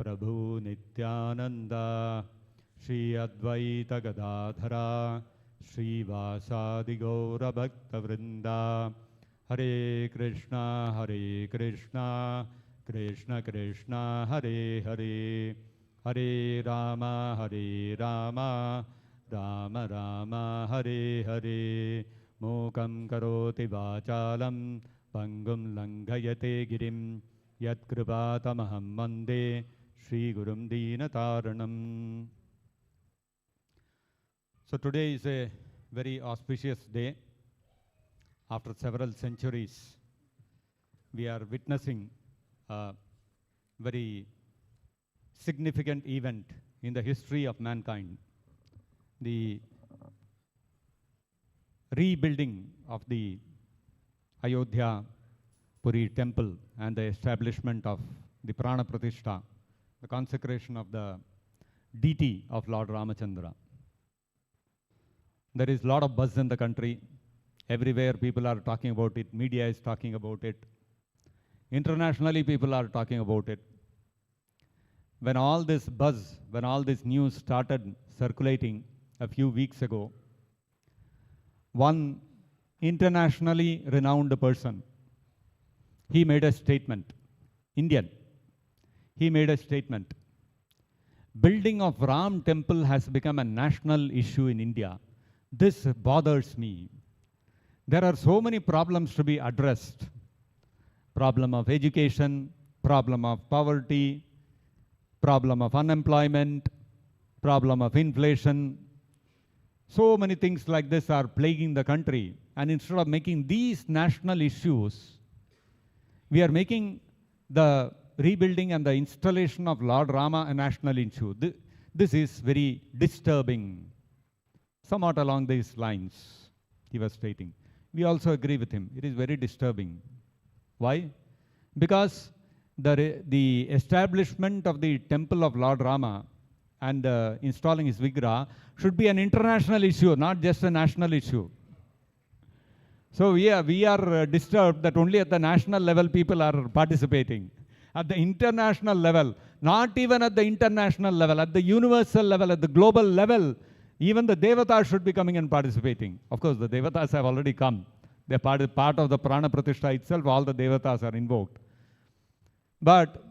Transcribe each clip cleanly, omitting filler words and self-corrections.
Prabhu Nityananda, Shri Advaita Gadadhara, Shri Vasadi Gaura Bhakta Vrinda, Hare Krishna, Krishna Krishna, Hare Hare, Hare Rama, Rama Rama, Hare Hare, Mukam Karoti Vachalam, Pangum Langhayate Girim, Yat Kripatamaham Mande, Shri Gurum Deenataranam. So today is a very auspicious day. After several centuries, we are witnessing a very significant event in the history of mankind. The rebuilding of the Ayodhya Puri temple and the establishment of the Prana Pratishtha, the consecration of the deity of Lord Ramachandra. There is a lot of buzz in the country. Everywhere people are talking about it. Media is talking about it. Internationally people are talking about it. When all this buzz, when all this news started circulating a few weeks ago, one internationally renowned person, he made a statement, Indian. He made a statement. Building of Ram temple has become a national issue in India. This bothers me. There are so many problems to be addressed. Problem of education, problem of poverty, problem of unemployment, problem of inflation. So many things like this are plaguing the country. And instead of making these national issues, we are making the rebuilding and the installation of Lord Rama a national issue. This is very disturbing. Somewhat along these lines, he was stating. We also agree with him. It is very disturbing. Why? Because the establishment of the temple of Lord Rama and installing his Vigraha should be an international issue, not just a national issue. So we are disturbed that only at the national level people are participating. At the international level, not even at the international level, at the universal level, at the global level, even the Devatas should be coming and participating. Of course, the Devatas have already come. They are part of the Prana Pratishtha itself, all the Devatas are invoked. But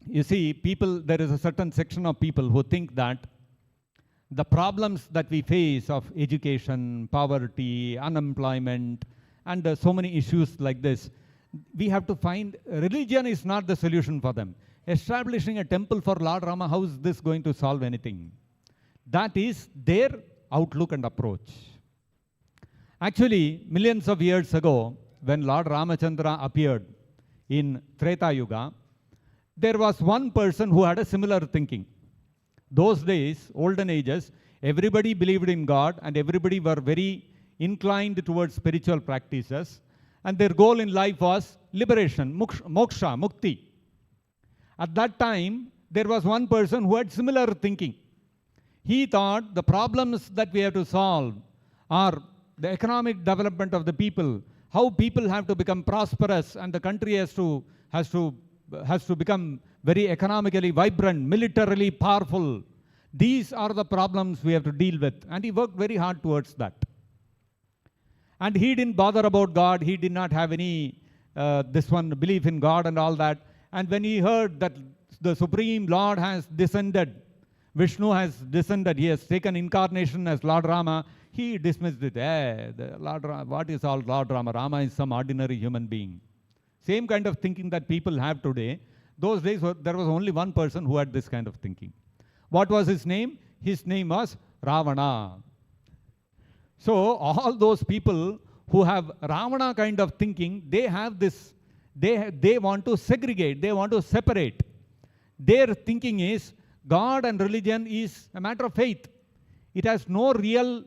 you see, there is a certain section of people who think that the problems that we face of education, poverty, unemployment, and so many issues like this, we have to find religion is not the solution for them. Establishing a temple for Lord Rama, how is this going to solve anything? That is their outlook and approach. Actually, millions of years ago, when Lord Ramachandra appeared in Treta Yuga, there was one person who had a similar thinking. Those days, olden ages, everybody believed in God and everybody were very inclined towards spiritual practices, and their goal in life was liberation, moksha, mukti. At that time, there was one person who had similar thinking. He thought the problems that we have to solve are the economic development of the people, how people have to become prosperous and the country has to become very economically vibrant, militarily powerful. These are the problems we have to deal with. And he worked very hard towards that. And he didn't bother about God. He did not have any belief in God and all that. And when he heard that the Supreme Lord has descended, Vishnu has descended, he has taken incarnation as Lord Rama, he dismissed it. What is all Lord Rama? Rama is some ordinary human being. Same kind of thinking that people have today. Those days, there was only one person who had this kind of thinking. What was his name? His name was Ravana. So, all those people who have Ravana kind of thinking, they have this, they want to segregate, they want to separate. Their thinking is, God and religion is a matter of faith. It has no real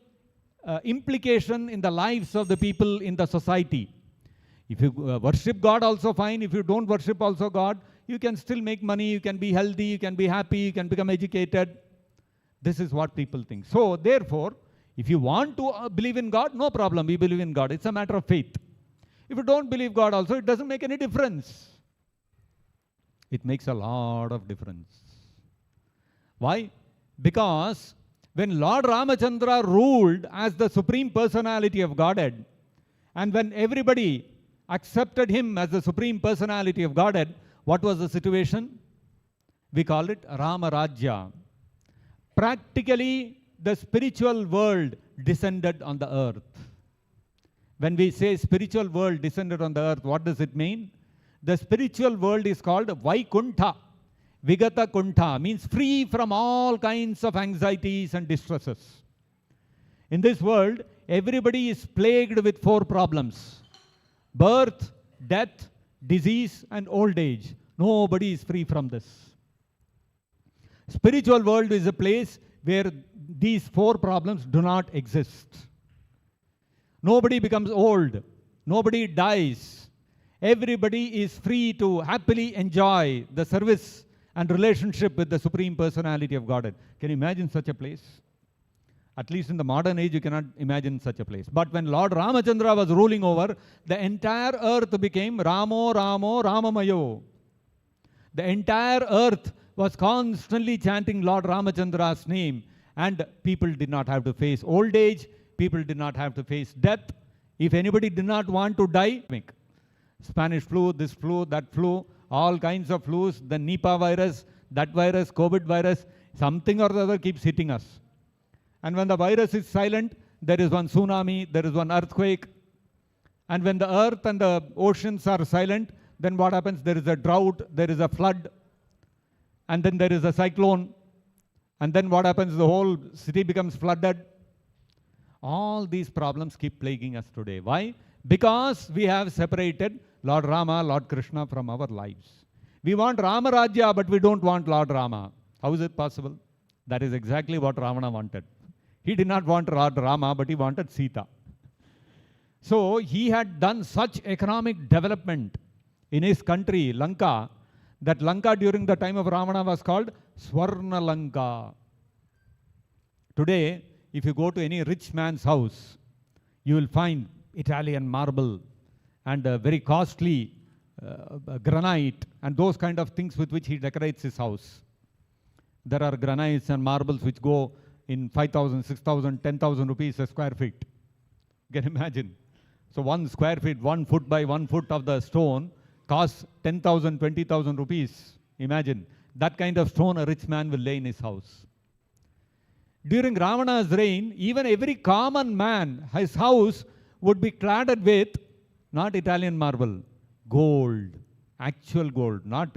implication in the lives of the people in the society. If you worship God, also fine. If you don't worship also God, you can still make money, you can be healthy, you can be happy, you can become educated. This is what people think. So, therefore, if you want to believe in God, no problem, we believe in God. It's a matter of faith. If you don't believe God also, it doesn't make any difference. It makes a lot of difference. Why? Because when Lord Ramachandra ruled as the Supreme Personality of Godhead, and when everybody accepted him as the Supreme Personality of Godhead, what was the situation? We call it Rama Rajya. Practically, the spiritual world descended on the earth. When we say spiritual world descended on the earth, what does it mean? The spiritual world is called Vaikuntha. Vigata Kuntha means free from all kinds of anxieties and distresses. In this world, everybody is plagued with 4 problems: birth, death, disease, and old age. Nobody is free from this. Spiritual world is a place where these 4 problems do not exist. Nobody becomes old. Nobody dies. Everybody is free to happily enjoy the service and relationship with the Supreme Personality of Godhead. Can you imagine such a place? At least in the modern age, you cannot imagine such a place. But when Lord Ramachandra was ruling over, the entire earth became Ramo, Ramo, Ramamayo. The entire earth was constantly chanting Lord Ramachandra's name, and people did not have to face old age, people did not have to face death. If anybody did not want to die, Spanish flu, this flu, that flu, all kinds of flus, the Nipah virus, that virus, COVID virus, something or the other keeps hitting us. And when the virus is silent, there is one tsunami, there is one earthquake. And when the earth and the oceans are silent, then what happens? There is a drought, there is a flood, and then there is a cyclone. And then what happens? The whole city becomes flooded. All these problems keep plaguing us today. Why? Because we have separated Lord Rama, Lord Krishna from our lives. We want Rama Rajya, but we don't want Lord Rama. How is it possible? That is exactly what Ravana wanted. He did not want Lord Rama, but he wanted Sita. So he had done such economic development in his country, Lanka, that Lanka during the time of Ravana was called Swarna Lanka. Today, if you go to any rich man's house, you will find Italian marble and very costly granite and those kind of things with which he decorates his house. There are granites and marbles which go in 5,000, 6,000, 10,000 rupees a square feet. You can imagine. So 1 square feet, 1 foot by 1 foot of the stone costs 10,000, 20,000 rupees. Imagine. That kind of stone a rich man will lay in his house. During Ravana's reign, even every common man, his house would be cladded with not Italian marble, gold, actual gold, not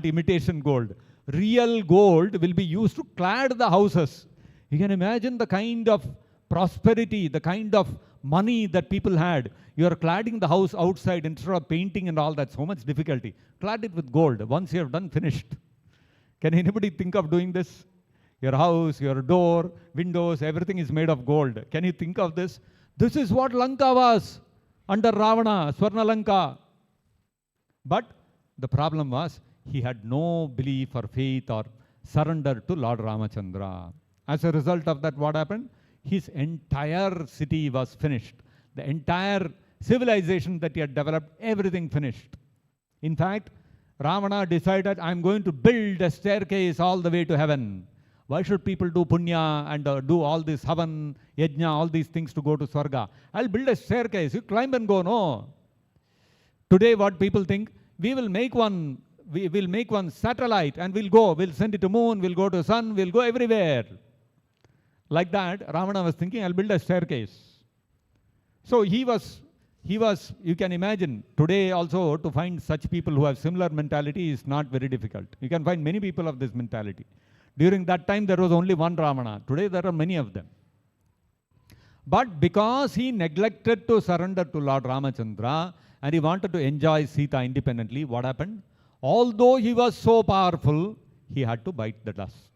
imitation gold. Real gold will be used to clad the houses. You can imagine the kind of prosperity, the kind of money that people had. You are cladding the house outside instead of painting and all that. So much difficulty. Clad it with gold. Once you have done, finished. Can anybody think of doing this? Your house, your door, windows, everything is made of gold. Can you think of this? This is what Lanka was under Ravana, Swarna Lanka. But the problem was he had no belief or faith or surrender to Lord Ramachandra. As a result of that, what happened? His entire city was finished. The entire civilization that he had developed, everything finished. In fact, Ravana decided, I'm going to build a staircase all the way to heaven. Why should people do punya and do all this havan, yajna, all these things to go to Swarga? I'll build a staircase. You climb and go. No. Today what people think, we will make one satellite and we'll go. We'll send it to moon, we'll go to sun, we'll go everywhere. Like that, Ravana was thinking, I'll build a staircase. So he was, you can imagine, today also to find such people who have similar mentality is not very difficult. You can find many people of this mentality. During that time, there was only one Ravana. Today, there are many of them. But because he neglected to surrender to Lord Ramachandra and he wanted to enjoy Sita independently, what happened? Although he was so powerful, he had to bite the dust.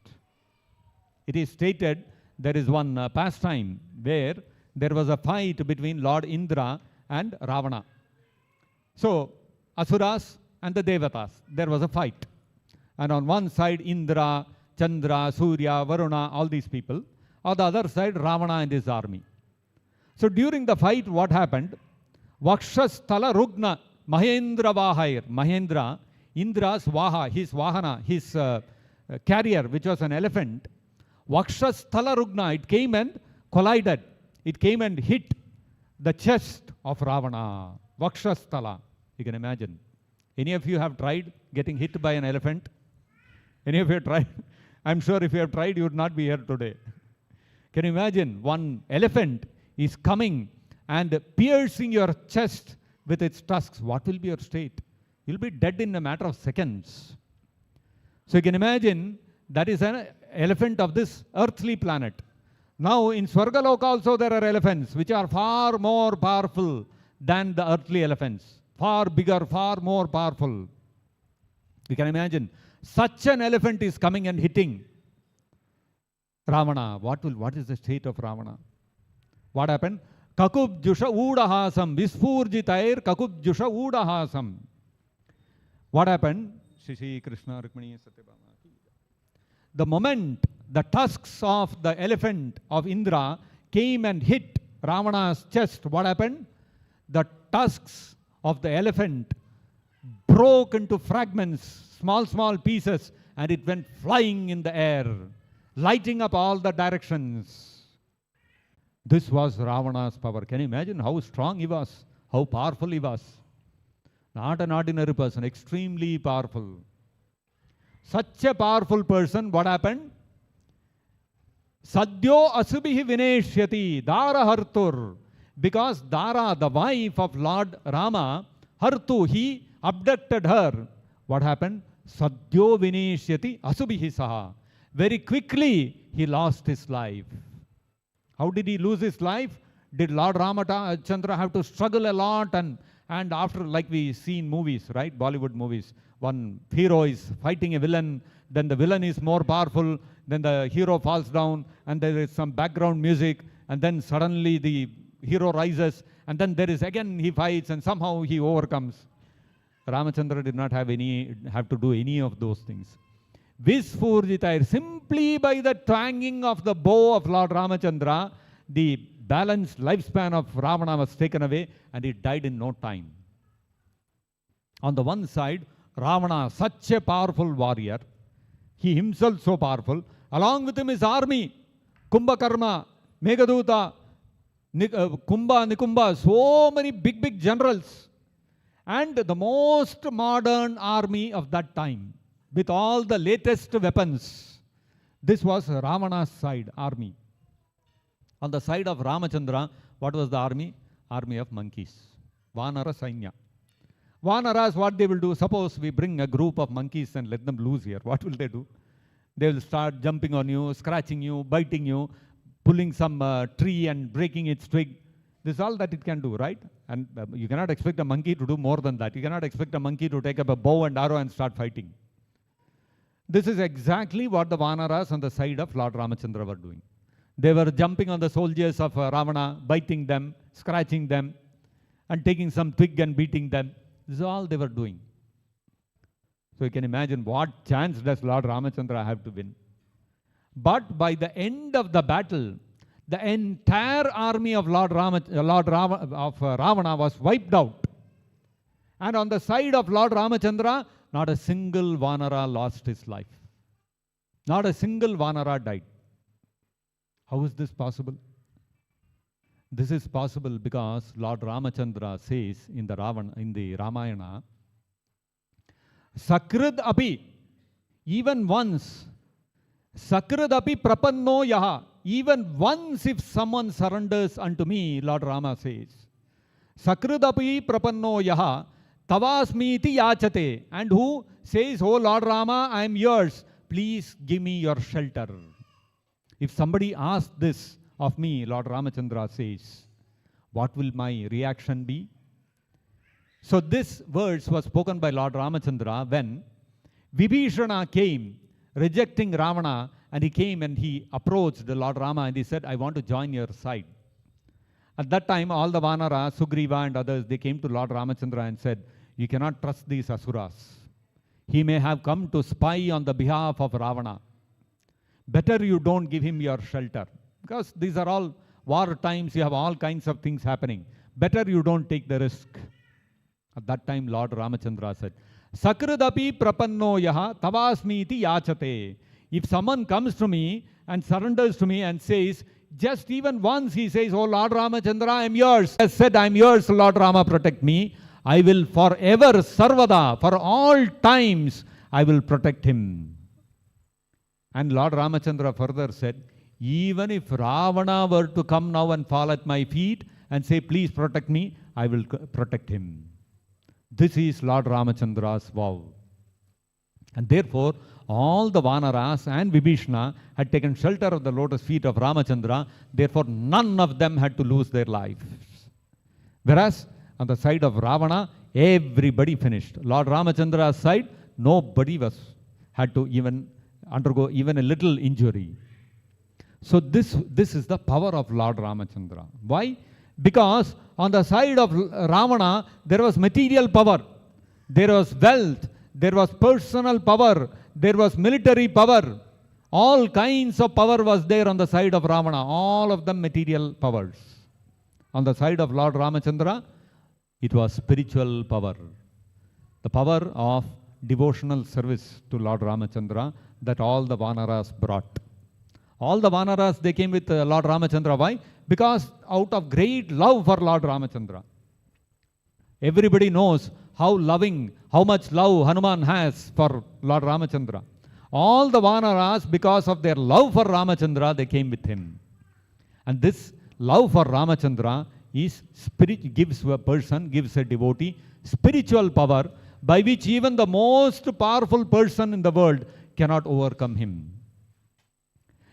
It is stated, there is one pastime where there was a fight between Lord Indra and Ravana. So, Asuras and the Devatas, there was a fight. And on one side, Indra, Chandra, Surya, Varuna, all these people. On the other side, Ravana and his army. So during the fight, what happened? Vakshasthala Rugna Mahendra Vahair. Mahendra, Indra's his Vahana, his carrier, which was an elephant, Vakshasthala Rugna, it came and collided. It came and hit the chest of Ravana. Vakshasthala. You can imagine. Any of you have tried getting hit by an elephant? Any of you have tried? I'm sure if you have tried, you would not be here today. Can you imagine? One elephant is coming and piercing your chest with its tusks. What will be your state? You'll be dead in a matter of seconds. So you can imagine that is an elephant of this earthly planet. Now in Swargaloka also there are elephants which are far more powerful than the earthly elephants. Far bigger, far more powerful. You can imagine such an elephant is coming and hitting Ravana. What is the state of Ravana? What happened? Kakubjusha udahasam visfurjitair kakubjusha udahasam. What happened? Shishi Krishna Rukmini Satyabhama. The moment the tusks of the elephant of Indra came and hit Ravana's chest, what happened? The tusks of the elephant broke into fragments, small pieces, and it went flying in the air, lighting up all the directions. This was Ravana's power. Can you imagine how strong he was, how powerful he was? Not an ordinary person, extremely powerful. Such a powerful person, what happened? Sadhyo asubhihi vineshyati Dara hartur. Because Dara, the wife of Lord Rama, hartu, he abducted her. What happened? Sadhyo vineshyati asubhihi saha. Very quickly, he lost his life. How did he lose his life? Did Lord Ramachandra have to struggle a lot and after, like we see in movies, right? Bollywood movies. One hero is fighting a villain, then the villain is more powerful, then the hero falls down, and there is some background music, and then suddenly the hero rises, and then there is again he fights, and somehow he overcomes. Ramachandra did not have to do any of those things. Visfurjitair, simply by the twanging of the bow of Lord Ramachandra, the balanced lifespan of Ravana was taken away, and he died in no time. On the one side, Ravana, such a powerful warrior, he himself so powerful, along with him his army, Kumbhakarna, Meghaduta, Kumbha, Nikumba, so many big generals, and the most modern army of that time, with all the latest weapons. This was Ravana's side, army. On the side of Ramachandra, what was the army? Army of monkeys. Vanara Sainya. Vanaras, what they will do? Suppose we bring a group of monkeys and let them loose here. What will they do? They will start jumping on you, scratching you, biting you, pulling some tree and breaking its twig. This is all that it can do, right? And you cannot expect a monkey to do more than that. You cannot expect a monkey to take up a bow and arrow and start fighting. This is exactly what the Vanaras on the side of Lord Ramachandra were doing. They were jumping on the soldiers of Ravana, biting them, scratching them, and taking some twig and beating them. This is all they were doing. So you can imagine what chance does Lord Ramachandra have to win. But by the end of the battle, the entire army of Ravana was wiped out. And on the side of Lord Ramachandra, not a single Vanara lost his life. Not a single Vanara died. How is this possible? This is possible because Lord Ramachandra says in the Ramayana, Sakrid api, even once, Sakrid api prapanno yaha, even once if someone surrenders unto me, Lord Rama says, Sakrid api prapanno yaha, tavasmiti yachate, and who says, oh Lord Rama, I am yours, please give me your shelter. If somebody asks this of me, Lord Ramachandra says, what will my reaction be? So this verse was spoken by Lord Ramachandra when Vibhishana came rejecting Ravana, and he came and he approached the Lord Rama and he said, I want to join your side. At that time, all the Vanara, Sugriva and others, they came to Lord Ramachandra and said, you cannot trust these Asuras. He may have come to spy on the behalf of Ravana. Better you don't give him your shelter. Because these are all war times, you have all kinds of things happening. Better you don't take the risk. At that time, Lord Ramachandra said, Sakridapi prapanno yaha tavasmiti yachate. If someone comes to me and surrenders to me and says, just even once he says, oh Lord Ramachandra, I am yours. Has said, I am yours, Lord Rama, protect me. I will forever, sarvada, for all times, I will protect him. And Lord Ramachandra further said, even if Ravana were to come now and fall at my feet and say, please protect me, I will protect him. This is Lord Ramachandra's vow. And therefore, all the Vanaras and Vibhishana had taken shelter of the lotus feet of Ramachandra. Therefore, none of them had to lose their lives. Whereas, on the side of Ravana, everybody finished. Lord Ramachandra's side, nobody had to even undergo even a little injury. So this is the power of Lord Ramachandra. Why? Because on the side of Ravana, there was material power, there was wealth, there was personal power, there was military power. All kinds of power was there on the side of Ravana, all of them material powers. On the side of Lord Ramachandra, it was spiritual power. The power of devotional service to Lord Ramachandra that all the Vanaras brought. All the Vanaras, they came with Lord Ramachandra. Why? Because out of great love for Lord Ramachandra. Everybody knows how much love Hanuman has for Lord Ramachandra. All the Vanaras, because of their love for Ramachandra, they came with him. And this love for Ramachandra gives a person, gives a devotee, spiritual power by which even the most powerful person in the world cannot overcome him.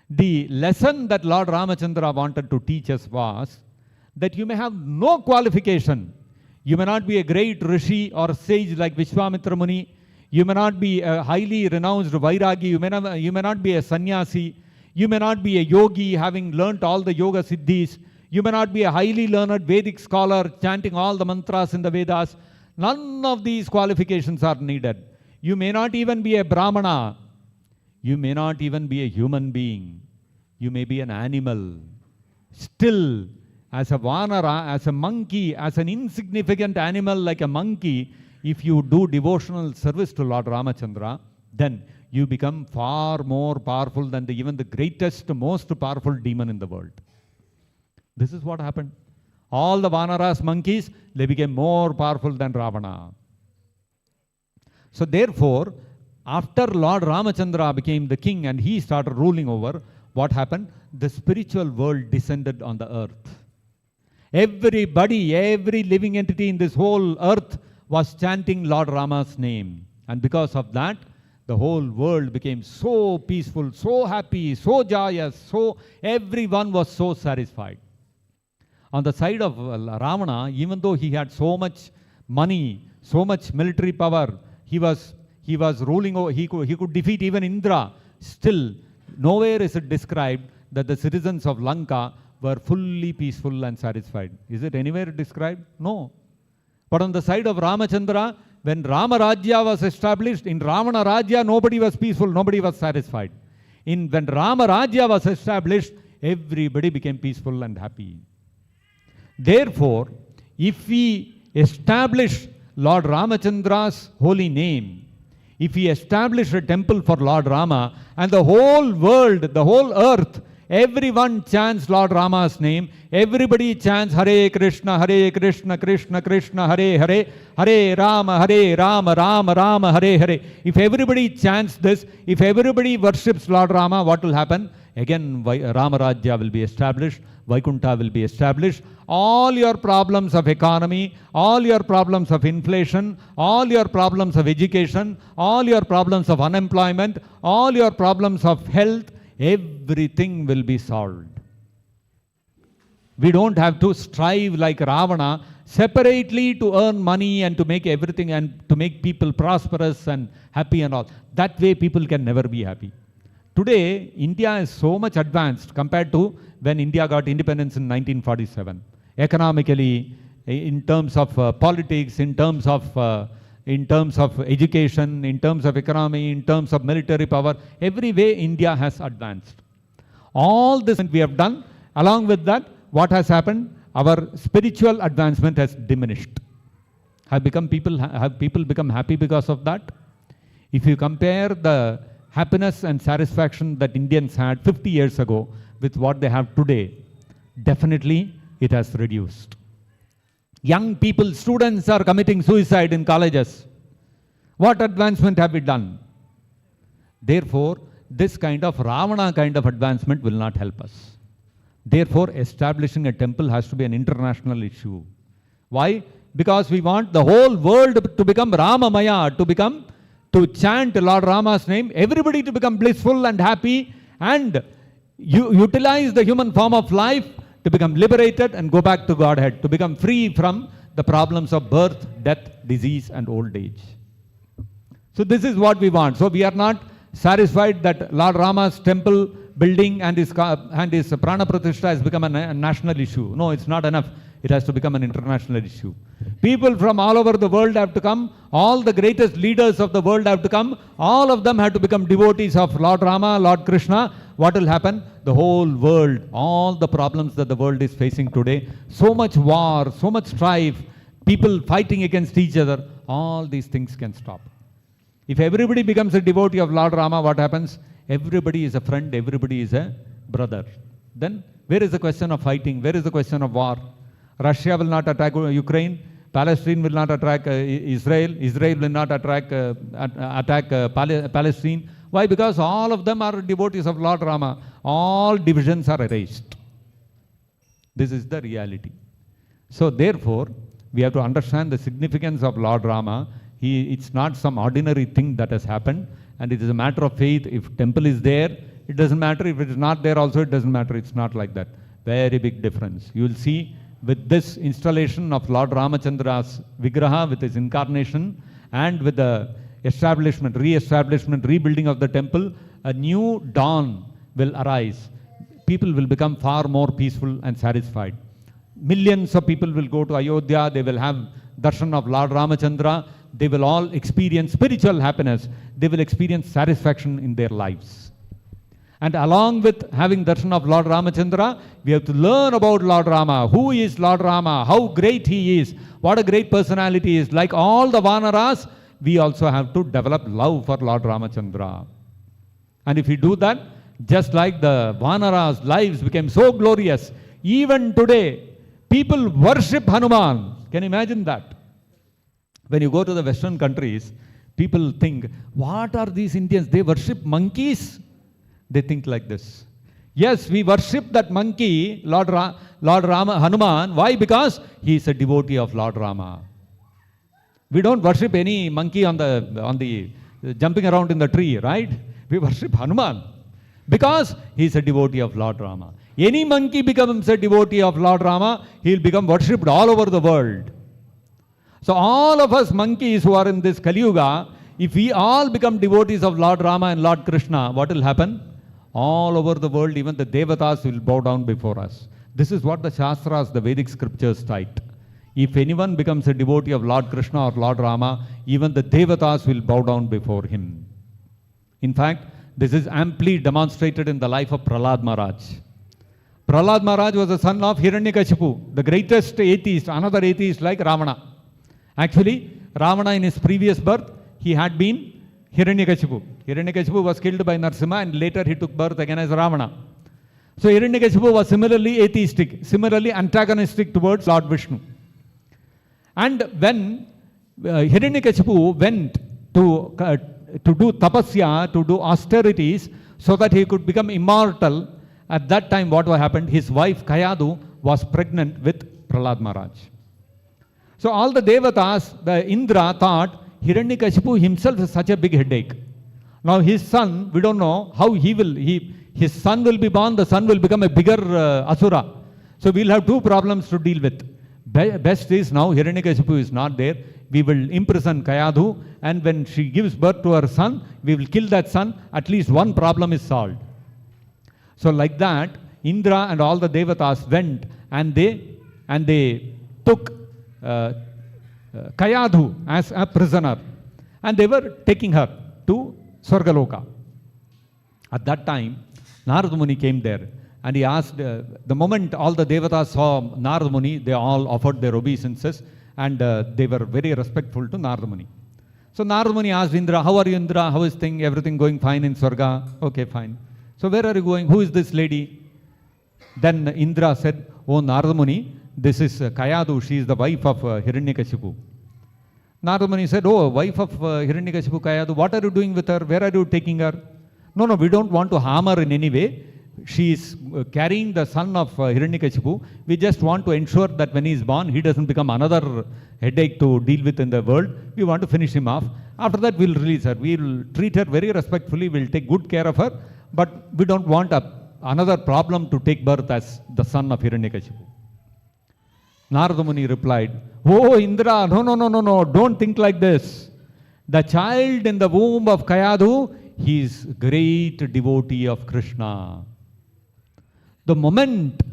The lesson that Lord Ramachandra wanted to teach us was that you may have no qualification. You may not be a great rishi or sage like Vishwamitra Muni. You may not be a highly renounced vairagi. You may not be a sannyasi. You may not be a yogi having learnt all the yoga siddhis. You may not be a highly learned Vedic scholar chanting all the mantras in the Vedas. None of these qualifications are needed. You may not even be a Brahmana. You may not even be a human being. You may be an animal. Still, as a Vanara, as a monkey, as an insignificant animal like a monkey, if you do devotional service to Lord Ramachandra, then you become far more powerful than even the greatest, most powerful demon in the world. This is what happened. All the Vanaras, monkeys, they became more powerful than Ravana. So therefore, after Lord Ramachandra became the king and he started ruling over, what happened? The spiritual world descended on the earth. Everybody, every living entity in this whole earth was chanting Lord Rama's name. And because of that, the whole world became so peaceful, so happy, so joyous, so everyone was so satisfied. On the side of Ravana, even though he had so much money, so much military power, he was ruling over, he could defeat even Indra. Still, nowhere is it described that the citizens of Lanka were fully peaceful and satisfied. Is it anywhere described? No. But on the side of Ramachandra, when Rama Rajya was established, in Ravana Rajya, nobody was peaceful, nobody was satisfied. When Rama Rajya was established, everybody became peaceful and happy. Therefore, if we establish Lord Ramachandra's holy name, if we establish a temple for Lord Rama, and the whole world, the whole earth, everyone chants Lord Rama's name, everybody chants Hare Krishna, Krishna Krishna, Hare Hare, Hare Rama, Rama Rama, Hare Hare. If everybody chants this, if everybody worships Lord Rama, what will happen? Again, Rama Rajya will be established, Vaikuntha will be established. All your problems of economy, all your problems of inflation, all your problems of education, all your problems of unemployment, all your problems of health, everything will be solved. We don't have to strive like Ravana separately to earn money and to make everything and to make people prosperous and happy and all. That way people can never be happy. Today, India is so much advanced compared to when India got independence in 1947. Economically, in terms of politics, in terms of education, in terms of economy, in terms of military power, every way India has advanced. All this we have done. Along with that, what has happened? Our spiritual advancement has diminished. Have people become happy because of that? If you compare the happiness and satisfaction that Indians had 50 years ago with what they have today, definitely it has reduced. Young people, students are committing suicide in colleges. What advancement have we done? Therefore, this kind of Ravana kind of advancement will not help us. Therefore, establishing a temple has to be an international issue. Why? Because we want the whole world to become Ramamaya, to chant Lord Rama's name, everybody to become blissful and happy, and utilize the human form of life to become liberated and go back to Godhead, to become free from the problems of birth, death, disease, and old age. So this is what we want. So we are not satisfied that Lord Rama's temple building and his Prana Pratishtha has become a national issue. No, it's not enough. It has to become an international issue. People from all over the world have to come. All the greatest leaders of the world have to come. All of them have to become devotees of Lord Rama, Lord Krishna. What will happen? The whole world, all the problems that the world is facing today, so much war, so much strife, people fighting against each other, all these things can stop. If everybody becomes a devotee of Lord Rama, what happens? Everybody is a friend, everybody is a brother. Then where is the question of fighting? Where is the question of war? Russia will not attack Ukraine. Palestine will not attack Israel. Israel will not attack Palestine. Why? Because all of them are devotees of Lord Rama. All divisions are erased. This is the reality. So therefore, we have to understand the significance of Lord Rama. It's not some ordinary thing that has happened, and it is a matter of faith. If temple is there, it doesn't matter. If it is not there also, it doesn't matter. It's not like that. Very big difference. You will see with this installation of Lord Ramachandra's Vigraha, with his incarnation, and with the establishment, re-establishment, rebuilding of the temple, a new dawn will arise. People will become far more peaceful and satisfied. Millions of people will go to Ayodhya. They will have darshan of Lord Ramachandra. They will all experience spiritual happiness. They will experience satisfaction in their lives. And along with having darshan of Lord Ramachandra, we have to learn about Lord Rama. Who is Lord Rama? How great he is? What a great personality he is. Like all the Vanaras, we also have to develop love for Lord Ramachandra. And if we do that, just like the Vanaras' lives became so glorious, even today, people worship Hanuman. Can you imagine that? When you go to the Western countries, people think, what are these Indians? They worship monkeys? They think like this. Yes, we worship that monkey, Lord Rama, Hanuman. Why? Because he is a devotee of Lord Rama. We don't worship any monkey on the jumping around in the tree, right? We worship Hanuman because he is a devotee of Lord Rama. Any monkey becomes a devotee of Lord Rama, he will become worshipped all over the world. So all of us monkeys who are in this Kali Yuga, if we all become devotees of Lord Rama and Lord Krishna, what will happen? All over the world, even the Devatas will bow down before us. This is what the Shastras, the Vedic scriptures cite. If anyone becomes a devotee of Lord Krishna or Lord Rama, even the Devatas will bow down before him. In fact, this is amply demonstrated in the life of Prahlad Maharaj. Prahlad Maharaj was the son of Hiranyakashipu, the greatest atheist, another atheist like Ravana. Actually, Ravana in his previous birth, he had been Hiranyakashipu. Hiranyakashipu was killed by Narasimha and later he took birth again as Ravana. So Hiranyakashipu was similarly atheistic, similarly antagonistic towards Lord Vishnu. And when Hiranyakashipu went to do tapasya, to do austerities so that he could become immortal, at that time what happened? His wife Kayadu was pregnant with Prahlad Maharaj. So all the Devatas, the Indra thought Hiranyakashipu himself is such a big headache. Now his son, we don't know how his son will be born, the son will become a bigger Asura. So we'll have two problems to deal with. Best is now Hiranyakashipu is not there. We will imprison Kayadu, and when she gives birth to her son, we will kill that son. At least one problem is solved. So like that, Indra and all the Devatas went and they took Kayadu as a prisoner, and they were taking her to Swargaloka. At that time, Narada Muni came there, and he asked, the moment all the Devatas saw Narada Muni, they all offered their obeisances, and they were very respectful to Narada Muni. So Narada Muni asked Indra, how are you Indra? How is everything going fine in Swarga? Okay, fine. So where are you going? Who is this lady? Then Indra said, oh Narada Muni, this is Kayadu, she is the wife of Hiranyakashipu. Narada Muni said, oh, wife of Hiranyakashipu Kayadu, what are you doing with her? Where are you taking her? No, we don't want to harm her in any way. She is carrying the son of Hiranyakashipu. We just want to ensure that when he is born, he doesn't become another headache to deal with in the world. We want to finish him off. After that, we'll release her. We'll treat her very respectfully. We'll take good care of her. But we don't want another problem to take birth as the son of Hiranyakashipu. Narada Muni replied, oh Indra, no, don't think like this. The child in the womb of Kayadu, he is great devotee of Krishna. The moment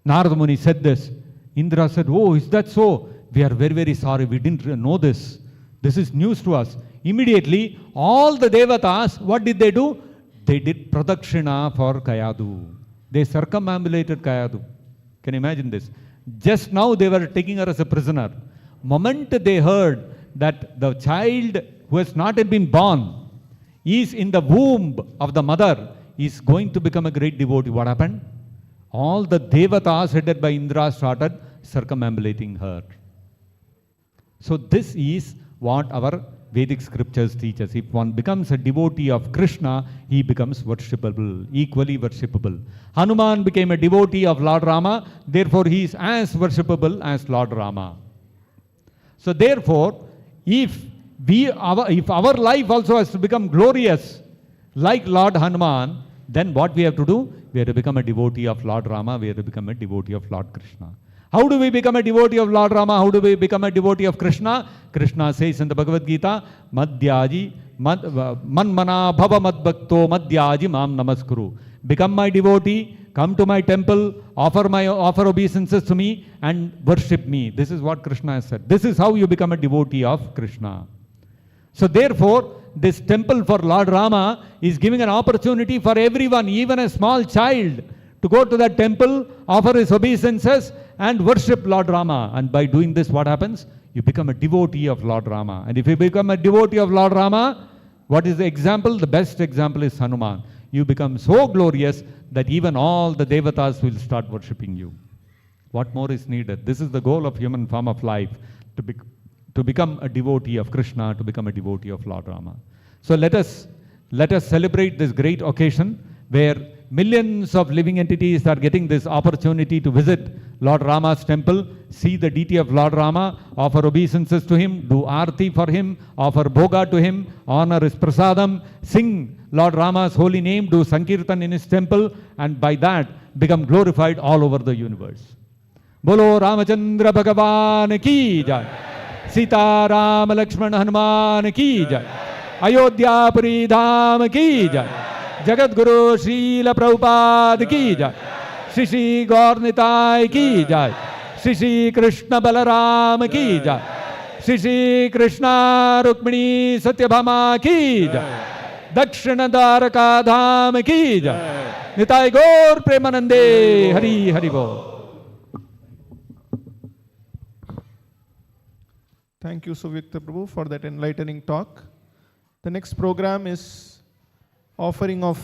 Narada Muni said this, Indra said, oh, is that so? We are very, very sorry. We didn't know this. This is news to us. Immediately, all the devatas, what did they do? They did pradakshina for Kayadu. They circumambulated Kayadu. Can you imagine this? Just now they were taking her as a prisoner. Moment they heard that the child who has not yet been born is in the womb of the mother, is going to become a great devotee. What happened? All the devatas headed by Indra started circumambulating her. So this is what our Vedic scriptures teach us. If one becomes a devotee of Krishna, he becomes worshipable, equally worshipable. Hanuman became a devotee of Lord Rama, therefore he is as worshipable as Lord Rama. So therefore, if our life also has to become glorious like Lord Hanuman, then what we have to do? We have to become a devotee of Lord Rama, we have to become a devotee of Lord Krishna. How do we become a devotee of Lord Rama? How do we become a devotee of Krishna? Krishna says in the Bhagavad Gita, Madhyaji, Manmana Bhava Madbhakto Madhyaji Mam Namaskuru. Become my devotee, come to my temple, offer obeisances to me and worship me. This is what Krishna has said. This is how you become a devotee of Krishna. So therefore, this temple for Lord Rama is giving an opportunity for everyone, even a small child, to go to that temple, offer his obeisances and worship Lord Rama. And by doing this, what happens? You become a devotee of Lord Rama. And if you become a devotee of Lord Rama, what is the example? The best example is Hanuman. You become so glorious that even all the devatas will start worshipping you. What more is needed? This is the goal of human form of life, to become a devotee of Krishna, to become a devotee of Lord Rama. So let us celebrate this great occasion where millions of living entities are getting this opportunity to visit Lord Rama's temple, see the deity of Lord Rama, offer obeisances to him, do arti for him, offer bhoga to him, honor his prasadam, sing Lord Rama's holy name, do sankirtan in his temple, and by that become glorified all over the universe. Bolo Ramachandra Bhagavan ki jai, Sita Rama Lakshman Hanuman ki jai, Ayodhya Puri Dham ki jai, Jagat Guru Srila Prabhupada ki jai, Shri Shri Gaur Nitai ki jai, Shri Shri Krishna Balaram ki jai, Shri Shri Krishna Rukmini Satyabhama ki jai, Dakshina Dwaraka Dham ki jai, Nitai Gaur Premanande, Hari Hari Bol. Thank you, Suvyakta Prabhu, for that enlightening talk. The next program is offering of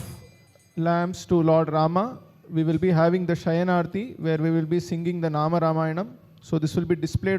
lamps to Lord Rama. We will be having the Shayanarti, where we will be singing the Nama Ramayanam. So this will be displayed